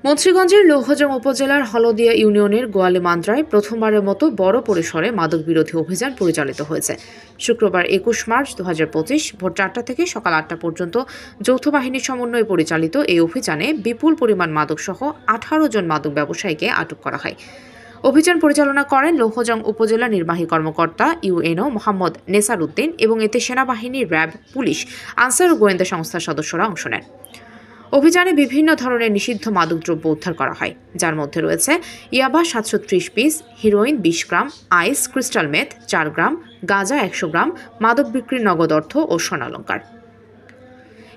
মুন্সিগঞ্জের লৌহজং উপজেলার হলদিয়া ইউনিয়নের গোয়ালিমান্দ্রায় প্রথমবারের মতো বড় পরিসরে মাদক বিরোধী অভিযান পরিচালিত হয়েছে। শুক্রবার ২১ মার্চ ২০২৫ ভোর ৪টা থেকে সকাল ৮টা পর্যন্ত যৌথ বাহিনীর সমন্বয়ে পরিচালিত এই অভিযানে বিপুল পরিমাণ মাদকসহ ১৮ জন মাদক ব্যবসায়ীকে আটক করা হয়। অভিযান পরিচালনা করেন লৌহজং উপজেলা নির্বাহী কর্মকর্তা ইউএনও মোহাম্মদ নেসার উদ্দিন এবং এতে সেনাবাহিনী, র্যাব, পুলিশ, আনসার ও গোয়েন্দা সংস্থার সদস্যরা অংশ নেন। অভিযানে বিভিন্ন ধরনের নিষিদ্ধ মাদকদ্রব্য উদ্ধার করা হয়, যার মধ্যে রয়েছে ইয়াবা ৭৩০ পিস, হিরোইন ২০ গ্রাম, আইস, ক্রিস্টাল মেথ ৪ গ্রাম, গাঁজা ১০০ গ্রাম, মাদক বিক্রির নগদ অর্থ ও স্বর্ণালংকার।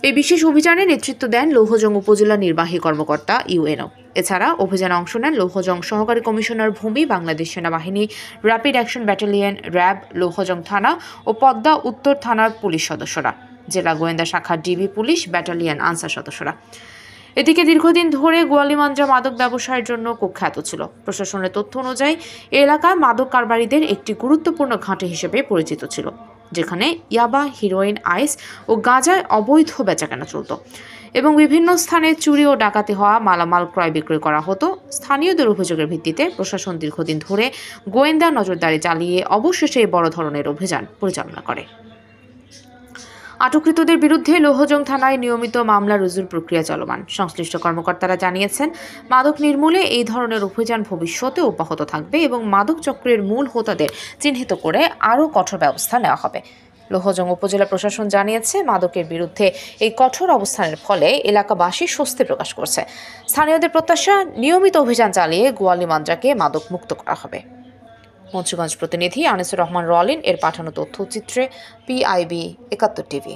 এই বিশেষ অভিযানে নেতৃত্ব দেন লৌহজং উপজেলা নির্বাহী কর্মকর্তা ইউএনও। এছাড়া অভিযানে অংশ নেন লৌহজং সহকারী কমিশনার ভূমি, বাংলাদেশ সেনাবাহিনী, rapid action battalion, RAB, Louhajang থানা ও পদ্মা উত্তর থানার পুলিশ সদস্যরা, জেলা গোয়েন্দা শাখা ডিবি পুলিশ, ব্যাটালিয়ন, আনসার সদস্যরা। এদিকে দীর্ঘদিন ধরে গোয়ালিমান্দ্রা মাদক ব্যবসায়ের জন্য কুখ্যাত ছিল। প্রশাসনের তথ্য অনুযায়ী এ এলাকায় মাদক কারবারিদের একটি গুরুত্বপূর্ণ ঘাঁটি হিসেবে পরিচিত ছিল, যেখানে ইয়াবা, হিরোইন, আইস ও গাঁজায় অবৈধ বেচাকেনা চলত এবং বিভিন্ন স্থানে চুরি ও ডাকাতি হওয়া মালামাল ক্রয় বিক্রয় করা হতো। স্থানীয়দের অভিযোগের ভিত্তিতে প্রশাসন দীর্ঘদিন ধরে গোয়েন্দা নজরদারি চালিয়ে অবশেষে বড় ধরনের অভিযান পরিচালনা করে। আটককৃতদের বিরুদ্ধে লৌহজং থানায় নিয়মিত মামলা রুজুর প্রক্রিয়া চলমান। সংশ্লিষ্ট কর্মকর্তারা জানিয়েছেন, মাদক নির্মূলে এই ধরনের অভিযান ভবিষ্যতে অব্যাহত থাকবে এবং মাদক চক্রের মূল হোতাদের চিহ্নিত করে আরও কঠোর ব্যবস্থা নেওয়া হবে। লৌহজং উপজেলা প্রশাসন জানিয়েছে, মাদকের বিরুদ্ধে এই কঠোর অবস্থানের ফলে এলাকাবাসী স্বস্তি প্রকাশ করছে। স্থানীয়দের প্রত্যাশা, নিয়মিত অভিযান চালিয়ে গোয়ালিমান্দ্রাকে মাদক মুক্ত করা হবে। মুন্সিগঞ্জ প্রতিনিধি আনিসুর রহমান রলিন এর পাঠানো তথ্যচিত্রে PIB ৭১ টিভি।